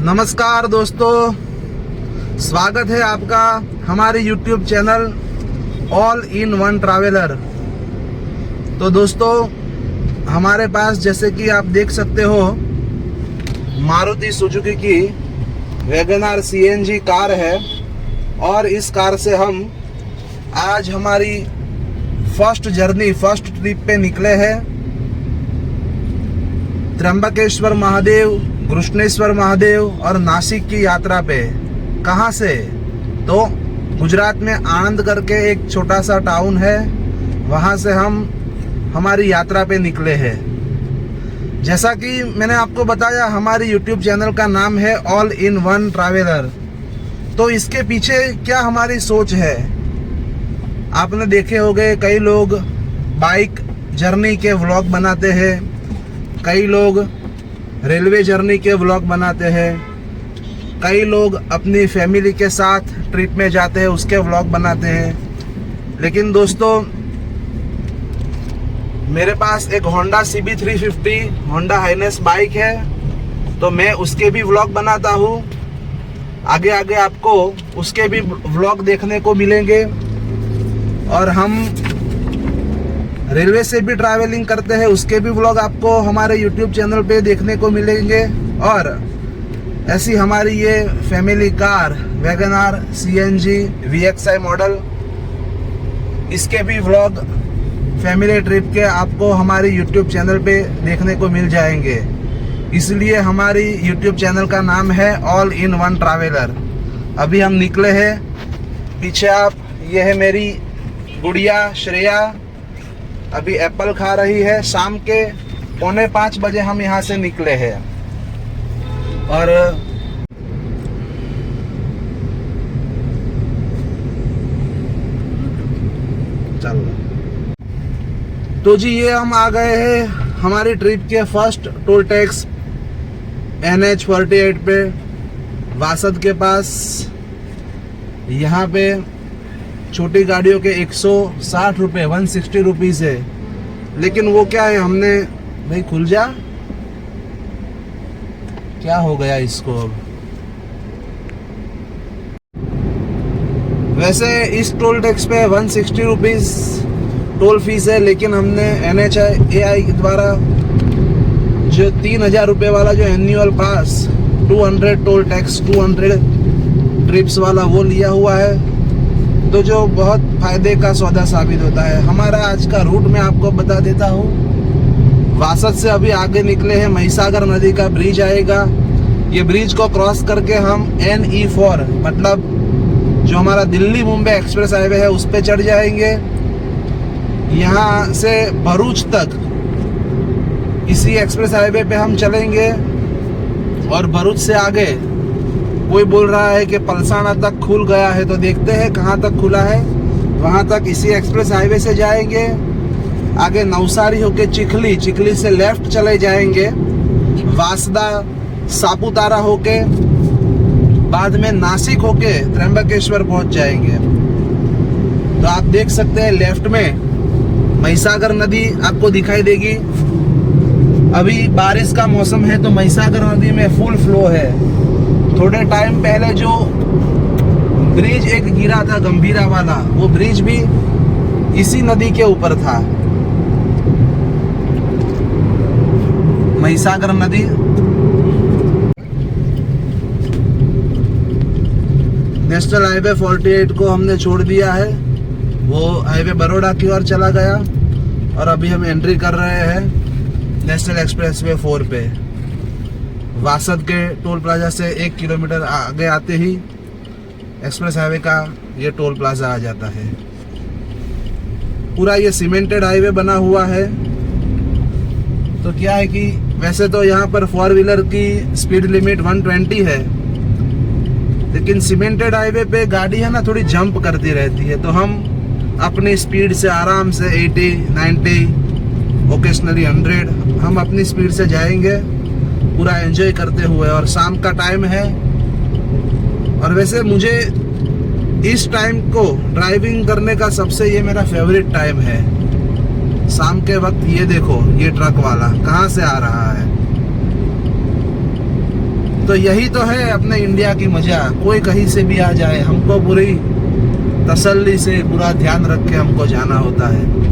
नमस्कार दोस्तों, स्वागत है आपका हमारे YouTube channel all in one traveller. तो दोस्तों, हमारे पास जैसे कि आप देख सकते हो मारुति सुजुकी की वैगनआर CNG कार है और इस कार से हम आज हमारी फर्स्ट ट्रिप पे निकले हैं। त्र्यंबकेश्वर महादेव, कृष्णेश्वर महादेव और नासिक की यात्रा पे। कहाँ से? तो गुजरात में आणंद करके एक छोटा सा टाउन है, वहाँ से हम हमारी यात्रा पे निकले हैं। जैसा कि मैंने आपको बताया, हमारी YouTube चैनल का नाम है ऑल इन वन ट्रैवलर। तो इसके पीछे क्या हमारी सोच है, आपने देखे होंगे कई लोग बाइक जर्नी के व्लॉग बनाते हैं, कई लोग रेलवे जर्नी के व्लॉग बनाते हैं, कई लोग अपनी फैमिली के साथ ट्रिप में जाते हैं उसके व्लॉग बनाते हैं। लेकिन दोस्तों, मेरे पास एक Honda CB350 Honda highness bike है, तो मैं उसके भी व्लॉग बनाता हूँ। आगे आगे आपको उसके भी व्लॉग देखने को मिलेंगे। और हम रेलवे से भी ट्रैवलिंग करते हैं, उसके भी व्लॉग आपको हमारे YouTube चैनल पे देखने को मिलेंगे। और ऐसी हमारी ये family car WagonR CNG VXI model, इसके भी व्लॉग फैमिली ट्रिप के आपको हमारे YouTube चैनल पे देखने को मिल जाएंगे। इसलिए हमारी YouTube चैनल का नाम है ऑल इन वन ट्रैवलर। अभी हम निकले हैं, पीछे आप, ये है मेरी गुड़िया श्रेया, अभी एप्पल खा रही है। शाम के 4:45 बजे हम यहाँ से निकले हैं। और चलो, तो जी ये हम आ गए हैं हमारी ट्रिप के फर्स्ट टोल टैक्स NH 48 पे, वासद के पास। यहाँ पे छोटी गाड़ियों के 160 रुपये 160 रुपीज़ है। लेकिन वो क्या है, हमने भाई खुल जा, क्या हो गया इसको अब। वैसे इस टोल टैक्स पे 160 रुपीज़ टोल फीस है, लेकिन हमने NHAI द्वारा जो 3000 रुपये वाला जो एनुअल पास 200 टोल टैक्स 200 ट्रिप्स वाला वो लिया हुआ है, तो जो बहुत फायदे का सौदा साबित होता है। हमारा आज का रूट मैं आपको बता देता हूँ। वासद से अभी आगे निकले हैं, महिसागर नदी का ब्रिज आएगा। ये ब्रिज को क्रॉस करके हम NE4 मतलब जो हमारा दिल्ली मुंबई एक्सप्रेस हाईवे है उस पर चढ़ जाएंगे। यहाँ से भरूच तक इसी एक्सप्रेस हाईवे पे हम चलेंगे। और भरूच से आगे कोई बोल रहा है कि पलसाना तक खुल गया है, तो देखते हैं कहाँ तक खुला है। वहाँ तक इसी एक्सप्रेस हाईवे से जाएंगे। आगे नवसारी होके चिखली से लेफ्ट चले जाएंगे, वासदा सापुतारा होके, बाद में नासिक होके त्र्यंबकेश्वर पहुँच जाएंगे। तो आप देख सकते हैं लेफ्ट में महिसागर नदी आपको दिखाई देगी। अभी बारिश का मौसम है तो महिसागर नदी में फुल फ्लो है। थोड़े टाइम पहले जो ब्रिज एक गिरा था गंभीरा वाला, वो ब्रिज भी इसी नदी के ऊपर था। महिसागर नदी। नेशनल हाईवे 48 को हमने छोड़ दिया है, वो हाईवे बड़ौदा की ओर चला गया। और अभी हम एंट्री कर रहे हैं नेशनल एक्सप्रेसवे 4 पे। वासद के टोल प्लाजा से 1 किलोमीटर आगे आते ही एक्सप्रेस हाईवे का ये टोल प्लाजा आ जाता है। पूरा ये सीमेंटेड हाईवे बना हुआ है। तो क्या है कि वैसे तो यहाँ पर 4 व्हीलर की स्पीड लिमिट 120 है, लेकिन सीमेंटेड हाईवे पे गाड़ी है ना थोड़ी जंप करती रहती है। तो हम अपनी स्पीड से आराम से 80, 90, ओकेशनली 100 हम अपनी स्पीड से जाएंगे, पूरा एंजॉय करते हुए। और शाम का टाइम है, और वैसे मुझे इस टाइम को ड्राइविंग करने का सबसे ये मेरा फेवरेट टाइम है। शाम के वक्त ये देखो, ये ट्रक वाला कहाँ से आ रहा है। तो यही तो है अपने इंडिया की मजा, कोई कहीं से भी आ जाए, हमको पूरी तसल्ली से पूरा ध्यान रख के हमको जाना होता है।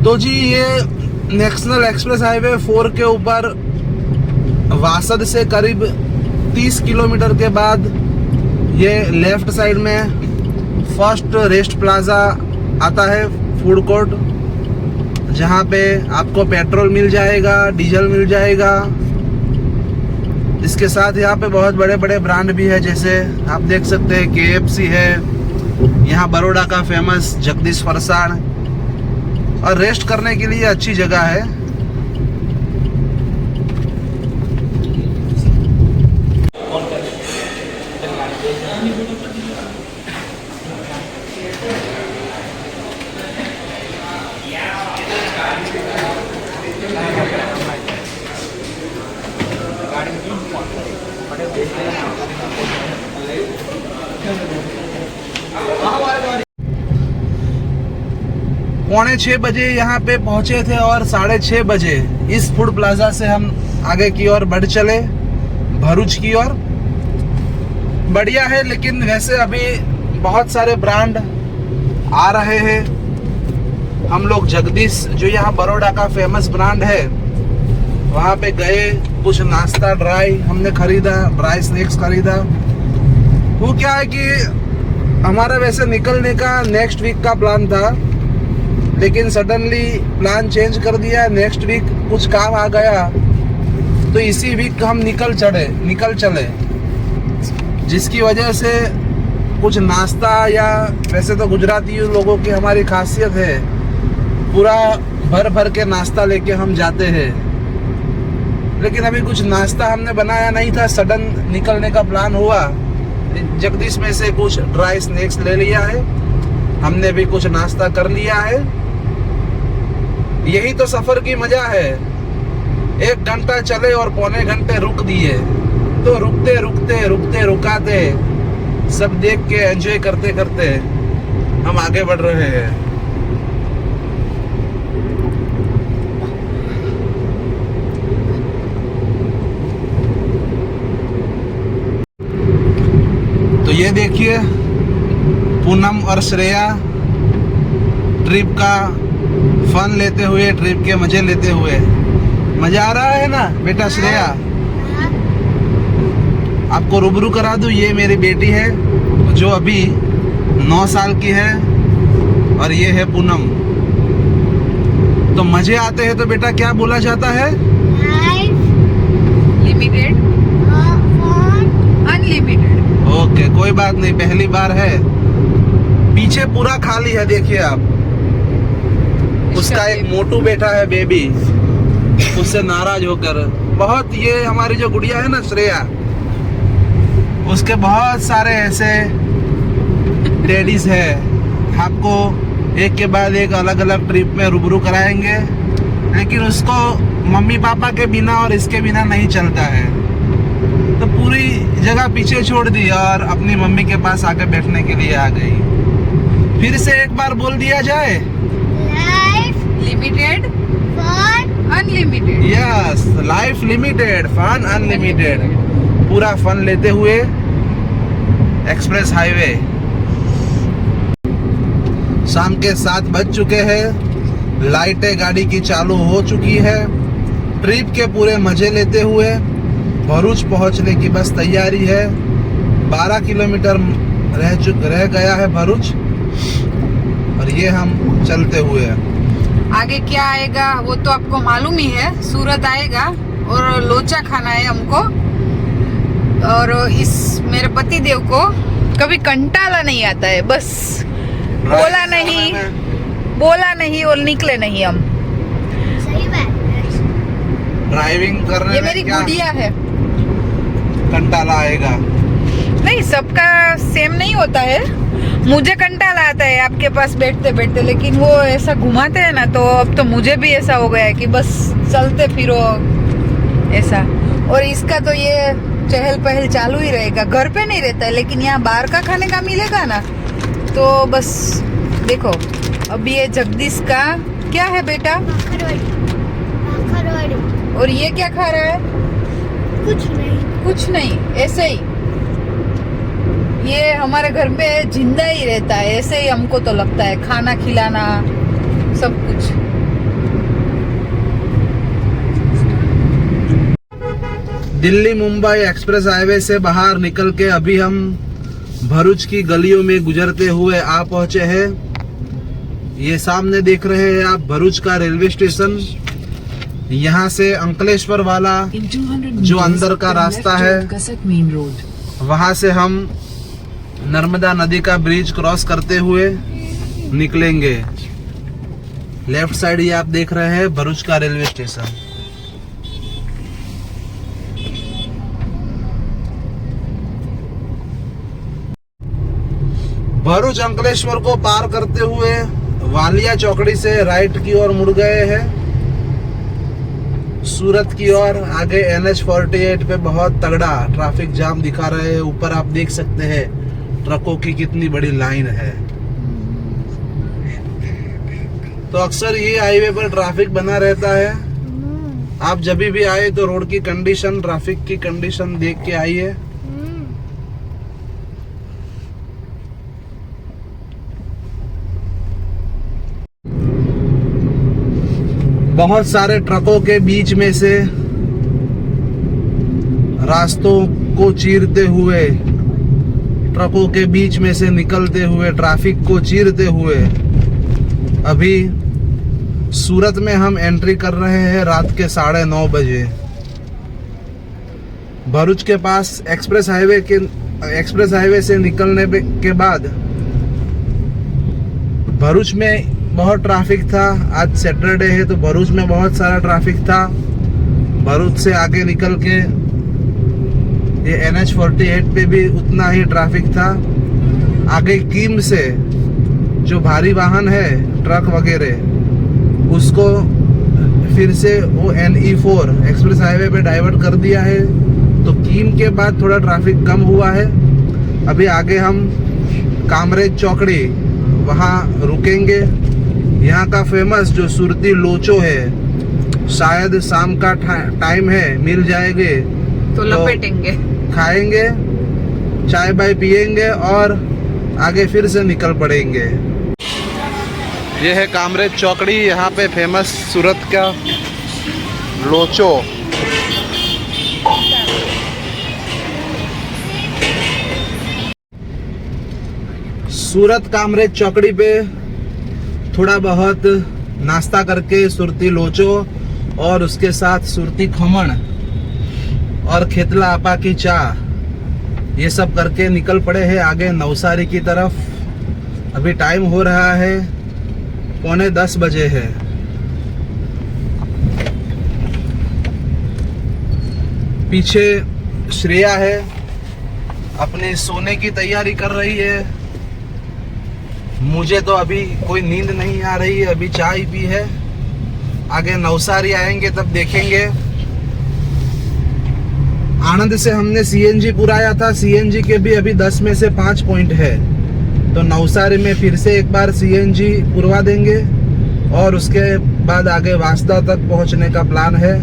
तो जी ये नेशनल एक्सप्रेस हाईवे 4 के ऊपर वासद से करीब 30 किलोमीटर के बाद ये लेफ्ट साइड में फर्स्ट रेस्ट प्लाजा आता है, फूड कोर्ट, जहाँ पे आपको पेट्रोल मिल जाएगा, डीजल मिल जाएगा। इसके साथ यहाँ पे बहुत बड़े बड़े ब्रांड भी है, जैसे आप देख सकते हैं KFC है, यहाँ बड़ौदा का फेमस जगदीश फरसाण, और रेस्ट करने के लिए अच्छी जगह है। पौने 6 बजे यहाँ पे पहुंचे थे और 6:30 बजे इस फूड प्लाजा से हम आगे की ओर बढ़ चले, भरूच की ओर। बढ़िया है, लेकिन वैसे अभी बहुत सारे ब्रांड आ रहे हैं। हम लोग जगदीश, जो यहाँ बड़ौदा का फेमस ब्रांड है, वहाँ पे गए, कुछ नाश्ता ड्राई हमने खरीदा, ड्राई स्नैक्स खरीदा। वो क्या है कि हमारा वैसे निकलने का नेक्स्ट वीक का प्लान था, लेकिन सडनली प्लान चेंज कर दिया। नेक्स्ट वीक कुछ काम आ गया, तो इसी वीक हम निकल चले, जिसकी वजह से कुछ नाश्ता, या वैसे तो गुजराती लोगों की हमारी खासियत है, पूरा भर भर के नाश्ता लेके हम जाते हैं। लेकिन अभी कुछ नाश्ता हमने बनाया नहीं था, सडन निकलने का प्लान हुआ। जगदीश में से कुछ ड्राई स्नैक्स ले लिया है, हमने भी कुछ नाश्ता कर लिया है। यही तो सफर की मजा है। 1 घंटा चले और पौने घंटे रुक दिए, तो रुकते रुकाते सब देख के एंजॉय करते करते हम आगे बढ़ रहे हैं। तो ये देखिए पूनम और श्रेया ट्रिप का फन लेते हुए, ट्रिप के मजे लेते हुए। मजा आ रहा है ना बेटा श्रेया? आपको रूबरू करा दूं, ये मेरी बेटी है जो अभी 9 साल की है, और ये है पूनम। तो मजे आते हैं तो बेटा क्या बोला जाता है? Limited, unlimited. ओके, कोई बात नहीं, पहली बार है। पीछे पूरा खाली है, देखिए आप। उसका एक मोटू बेटा है बेबी, उससे नाराज होकर बहुत। ये हमारी जो गुड़िया है ना श्रेया, उसके बहुत सारे ऐसे टेडीज है। आपको एक के बाद एक अलग अलग ट्रिप में रूबरू कराएंगे, लेकिन उसको मम्मी पापा के बिना और इसके बिना नहीं चलता है। तो पूरी जगह पीछे छोड़ दी और अपनी मम्मी के पास आके बैठने के लिए आ गई। फिर से एक बार बोल दिया जाए, limited, fun unlimited. Yes, life limited, fun unlimited. पूरा फन लेते हुए एक्सप्रेस हाईवे। शाम के 7 बज चुके हैं, लाइटें गाड़ी की चालू हो चुकी है। ट्रिप के पूरे मजे लेते हुए भरूच पहुंचने की बस तैयारी है। 12 किलोमीटर रह गया है भरूच, और ये हम चलते हुए हैं। आगे क्या आएगा वो तो आपको मालूम ही है। सूरत आएगा और लोचा खाना है हमको। और इस मेरे पति देव को कभी कंटाला नहीं आता है, बस बोला नहीं और निकले नहीं हम। सही बात है। ड्राइविंग करने ये में मेरी क्या गुड़िया है। कंटाला आएगा? नहीं, सबका सेम नहीं होता है। मुझे कंटाला आता है आपके पास बैठते बैठते, लेकिन वो ऐसा घुमाते हैं ना, तो अब तो मुझे भी ऐसा हो गया है कि बस चलते फिरो ऐसा। और इसका तो ये चहल पहल चालू ही रहेगा, घर पे नहीं रहता है, लेकिन यहाँ बाहर का खाने का मिलेगा ना तो बस देखो। अब ये जगदीश का क्या है बेटा, खरवड़ी। और ये क्या खा रहा है? कुछ नहीं, ऐसे ही ये हमारे घर पे जिंदा ही रहता है, ऐसे ही हमको तो लगता है, खाना खिलाना सब कुछ। दिल्ली मुंबई एक्सप्रेस हाईवे से बाहर निकल के अभी हम भरूच की गलियों में गुजरते हुए आ पहुंचे हैं। ये सामने देख रहे हैं आप भरूच का रेलवे स्टेशन। यहाँ से अंकलेश्वर वाला जो अंदर का रास्ता है, वहाँ से हम नर्मदा नदी का ब्रिज क्रॉस करते हुए निकलेंगे। लेफ्ट साइड ये आप देख रहे हैं भरूच का रेलवे स्टेशन। भरूच अंकलेश्वर को पार करते हुए वालिया चौकड़ी से राइट की ओर मुड़ गए हैं सूरत की ओर। आगे NH-48 पे बहुत तगड़ा ट्रैफिक जाम दिखा रहे हैं। ऊपर आप देख सकते हैं ट्रकों की कितनी बड़ी लाइन है। तो अक्सर ये हाईवे पर ट्रैफिक बना रहता है। आप जब भी आए तो रोड की कंडीशन, ट्रैफिक की कंडीशन देख के आइए। बहुत सारे ट्रकों के बीच में से रास्तों को चीरते हुए, ट्रकों के बीच में से निकलते हुए, ट्रैफिक को चीरते हुए अभी सूरत में हम एंट्री कर रहे हैं रात के 9:30 बजे। भरूच के पास एक्सप्रेस हाईवे से निकलने के बाद भरूच में बहुत ट्रैफिक था। आज सैटरडे है तो भरूच में बहुत सारा ट्रैफिक था। भरूच से आगे निकल के ये NH-48 पे भी उतना ही ट्रैफिक था। आगे कीम से जो भारी वाहन है, ट्रक वगैरह, उसको फिर से वो NE4 एक्सप्रेस हाईवे पे डाइवर्ट कर दिया है। तो कीम के बाद थोड़ा ट्रैफिक कम हुआ है। अभी आगे हम कामरेज चौकड़ी वहाँ रुकेंगे। यहाँ का फेमस जो सुरती लोचो है, शायद शाम का टाइम है, मिल जाएंगे तो लपेटेंगे, खाएंगे, चाय बाय पिएंगे और आगे फिर से निकल पड़ेंगे। ये है कामरेज चौकड़ी। यहाँ पे फेमस सूरत का लोचो। सूरत कामरेज चौकड़ी पे थोड़ा बहुत नाश्ता करके सुरती लोचो और उसके साथ सुरती खमण और खेतला आपा की चाय, ये सब करके निकल पड़े हैं आगे नवसारी की तरफ। अभी टाइम हो रहा है 9:45 बजे है। पीछे श्रेया है, अपने सोने की तैयारी कर रही है। मुझे तो अभी कोई नींद नहीं आ रही है, अभी चाय पी है। आगे नवसारी आएंगे तब देखेंगे। आनंद से हमने CNG पुराया था, CNG के भी अभी 10 में से 5 पॉइंट है। तो नवसारी में फिर से एक बार CNG पुरवा देंगे और उसके बाद आगे वासदा तक पहुंचने का प्लान है।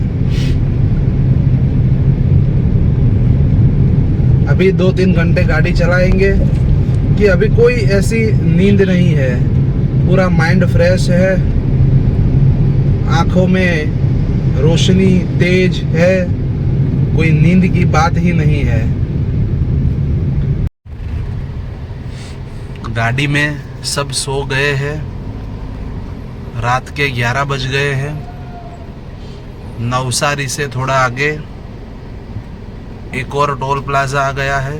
अभी 2-3 घंटे गाड़ी चलाएंगे कि अभी कोई ऐसी नींद नहीं है, पूरा माइंड फ्रेश है, आंखों में रोशनी तेज है, कोई नींद की बात ही नहीं है। गाड़ी में सब सो गए हैं। रात के 11 बज गए हैं। नवसारी से थोड़ा आगे एक और टोल प्लाजा आ गया है।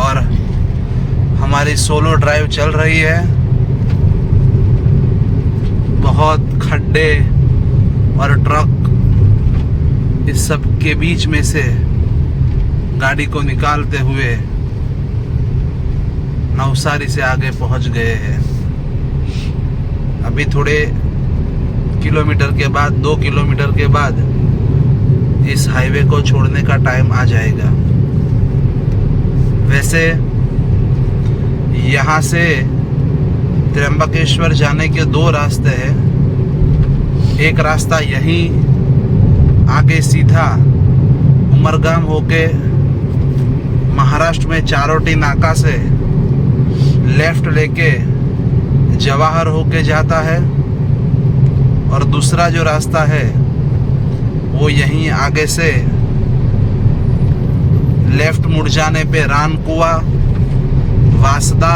और सोलो ड्राइव चल रही है। बहुत खड्डे और ट्रक इस सब के बीच में से गाड़ी को निकालते हुए नवसारी से आगे पहुंच गए हैं। अभी थोड़े किलोमीटर के बाद, 2 किलोमीटर के बाद इस हाईवे को छोड़ने का टाइम आ जाएगा। वैसे यहाँ से त्र्यंबकेश्वर जाने के 2 रास्ते हैं। एक रास्ता यहीं आगे सीधा उमरगाम होके महाराष्ट्र में चारोटी नाका से लेफ्ट लेके जवाहर होके जाता है, और दूसरा जो रास्ता है वो यहीं आगे से लेफ्ट मुड़ जाने पे रानकुआ, वासदा,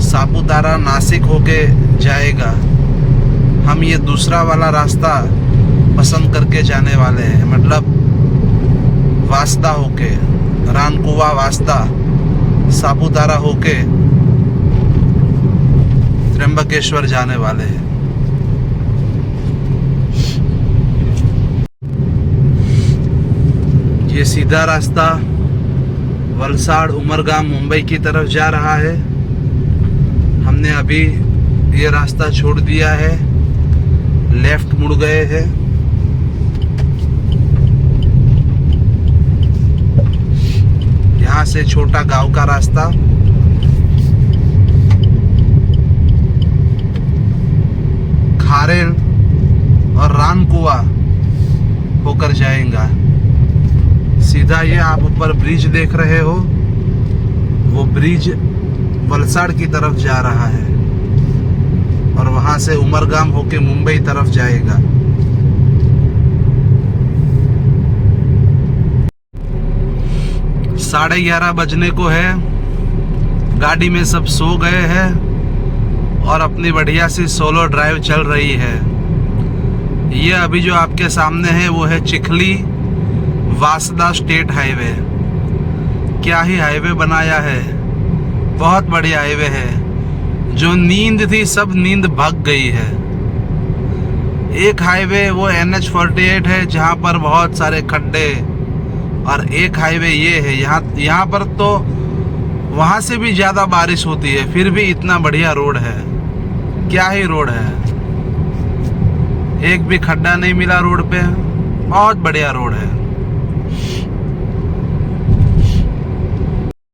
सापुतारा, नासिक होके जाएगा। हम ये दूसरा वाला रास्ता पसंद करके जाने वाले हैं, मतलब वासदा होके, रानकुआ, वासदा, सापुतारा होके त्र्यंबकेश्वर जाने वाले हैं। ये सीधा रास्ता वलसाड़, उमरगाम, मुंबई की तरफ जा रहा है। हमने अभी ये रास्ता छोड़ दिया है, लेफ्ट मुड़ गए हैं। यहाँ से छोटा गांव का रास्ता खारेल और रानकुआ होकर जाएगा। सीधा ये आप ऊपर ब्रिज देख रहे हो, वो ब्रिज वलसाड़ की तरफ जा रहा है और वहां से उमरगाम होके मुंबई तरफ जाएगा। साढ़े 11 बजने को है। गाड़ी में सब सो गए हैं और अपनी बढ़िया सी सोलो ड्राइव चल रही है। ये अभी जो आपके सामने है वो है चिखली वासदा स्टेट हाईवे। क्या ही हाईवे बनाया है, बहुत बढ़िया हाईवे है। जो नींद थी सब नींद भाग गई है। एक हाईवे वो NH-48 है जहाँ पर बहुत सारे खड्डे, और एक हाईवे ये है। यहाँ पर तो वहाँ से भी ज़्यादा बारिश होती है, फिर भी इतना बढ़िया रोड है। क्या ही रोड है, एक भी खड्डा नहीं मिला रोड पे, बहुत बढ़िया रोड है।